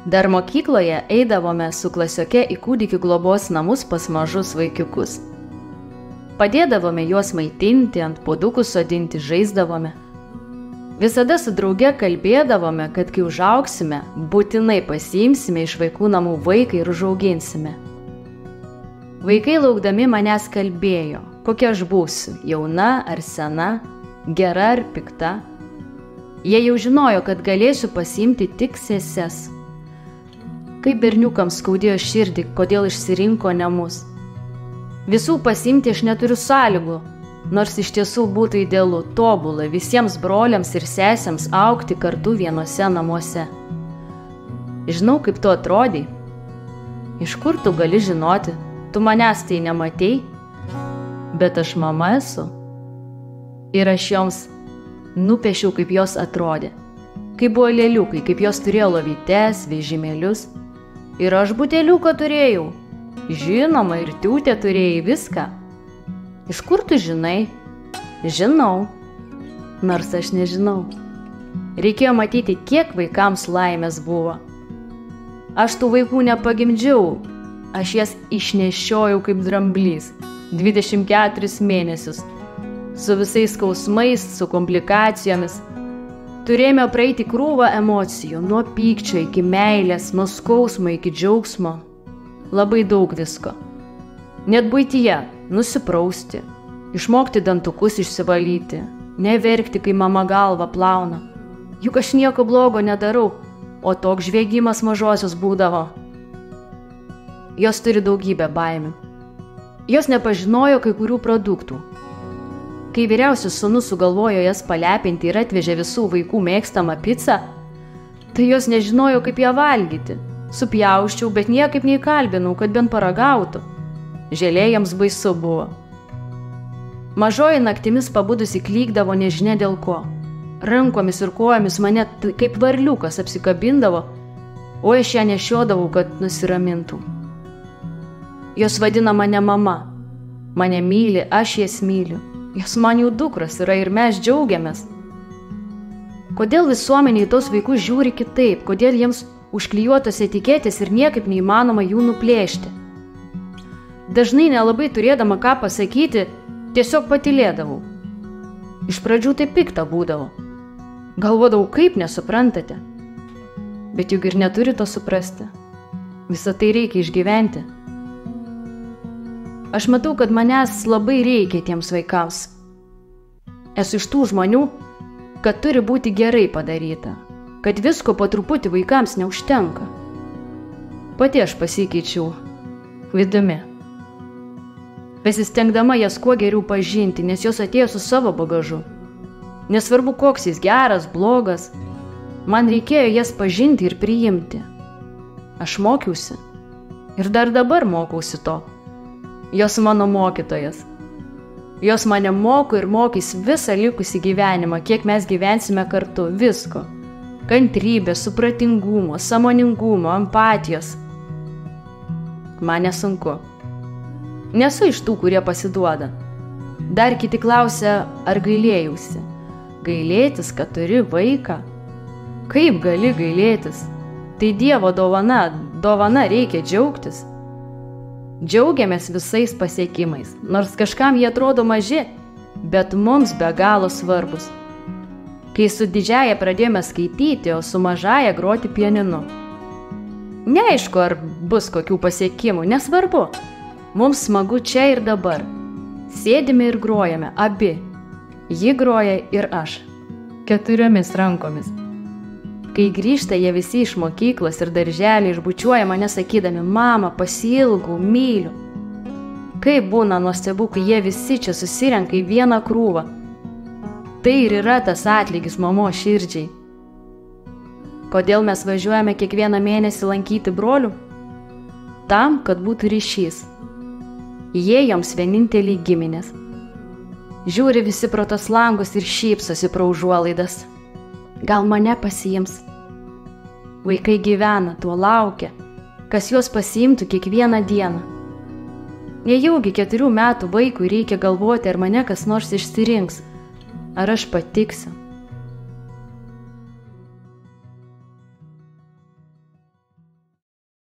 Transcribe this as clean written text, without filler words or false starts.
Dar mokykloje eidavome su klasioke į kūdikių globos namus pas mažus vaikiukus. Padėdavome juos maitinti, ant puodukų sodinti, žaisdavome. Visada su drauge kalbėdavome, kad kai užaugsime, būtinai pasiimsime iš vaikų namų vaiką ir užauginsime. Vaikai laukdami manęs kalbėjo, kokia aš būsiu, jauna ar sena, gera ar pikta. Jie jau žinojo, kad galėsiu pasiimti tik seses. Kaip berniukams skaudėjo širdį, kodėl išsirinko ne mus. Visų pasiimti aš neturiu sąlygų, nors iš tiesų būtų idealu, tobula visiems broliams ir sesėms augti kartu vienose namuose. Žinau, kaip tu atrodai. Iš kur tu gali žinoti? Tu manęs tai nematei, bet aš mama esu. Ir aš joms nupiešiau, kaip jos atrodė. Kaip buvo lėliukai, kaip jos turėjo lovytes, vežimėlius. Ir aš buteliuką turėjau. Žinoma, ir tiūtę turėjai viską. Iš kur tu žinai? Žinau. Nors aš nežinau. Reikėjo matyti, kiek vaikams laimės buvo. Aš tų vaikų nepagimdžiau. Aš jas išnešiojau kaip dramblys. 24 mėnesius. Su visais skausmais, su komplikacijomis. Turėjome praeiti krūvą emocijų, nuo pykčio iki meilės, nuo skausmo iki džiaugsmo. Labai daug visko. Net buityje nusiprausti, išmokti dantukus išsivalyti, neverkti, kai mama galvą plauna. Juk aš nieko blogo nedarau, o toks žviegimas mažosios būdavo. Jos turi daugybę baimių. Jos nepažinojo kai kurių produktų. Kai vyriausias sūnus sugalvojo jas palepinti ir atvežė visų vaikų mėgstamą pizzą, tai jos nežinojo, kaip ją valgyti. Supjauščiau, bet niekaip neįkalbinau, kad bent paragautų. Želė jiems baisu buvo. Mažoji naktimis pabudusi klykdavo nežinia dėl ko. Rankomis ir kojomis mane kaip varliukas apsikabindavo, o aš ją nešiodavau, kad nusiramintų. Jos vadina mane mama. Mane myli, aš jas myliu. Jos man jų dukras yra ir mes džiaugiamės. Kodėl visuomeniai tos vaikus žiūri kitaip? Kodėl jiems užklijuotos etiketės ir niekaip neįmanoma jų nuplėšti? Dažnai nelabai turėdama ką pasakyti, tiesiog patylėdavau. Iš pradžių tai pikta būdavo. Galvodavau, kaip nesuprantate. Bet juk ir neturi to suprasti. Visą tai reikia išgyventi. Aš matau, kad manęs labai reikia tiems vaikams. Esu iš tų žmonių, kad turi būti gerai padaryta, kad visko po truputį vaikams neužtenka. Pati aš pasikeičiau vidumi, besistengdama jas kuo geriau pažinti, nes jos atėjo su savo bagažu. Nesvarbu, koks jis geras, blogas, man reikėjo jas pažinti ir priimti. Aš mokiausi ir dar dabar mokausi to. Jos mano mokytojas. Jos mane moko ir mokys visą likusį gyvenimą, kiek mes gyvensime kartu, visko. Kantrybės, supratingumo, sąmoningumo, empatijos. Man nesunku. Nesu iš tų, kurie pasiduoda. Dar kiti klausia, ar gailėjausi. Gailėtis, kad turi vaiką? Kaip gali gailėtis? Tai Dievo dovana reikia džiaugtis. Džiaugiamės visais pasiekimais, nors kažkam jie atrodo maži, bet mums be galo svarbus. Kai su didžiaja pradėjome skaityti, o su mažaja groti pianinu. Neaišku, ar bus kokių pasiekimų, nesvarbu. Mums smagu čia ir dabar. Sėdime ir grojame, abi. Ji groja ir aš. 4 rankomis. Kai grįžta jie visi iš mokyklos ir darželį išbučiuoja mane sakydami, mama, pasiilgau, myliu. Kaip būna nuostabu, kai jie visi čia susirenka į vieną krūvą. Tai ir yra tas atlygis mamo širdžiai. Kodėl mes važiuojame kiekvieną mėnesį lankyti brolių? Tam, kad būtų ryšys. Jie joms vieninteliai giminės. Žiūri visi pro tos langus ir šypsosi pro užuolaidas. Gal mane pasiims. Vaikai gyvena, tuo laukia, kas juos pasiimtų kiekvieną dieną. Nejaugi 4 metų vaikui reikia galvoti, ar mane kas nors išsirinks, ar aš patiksiu.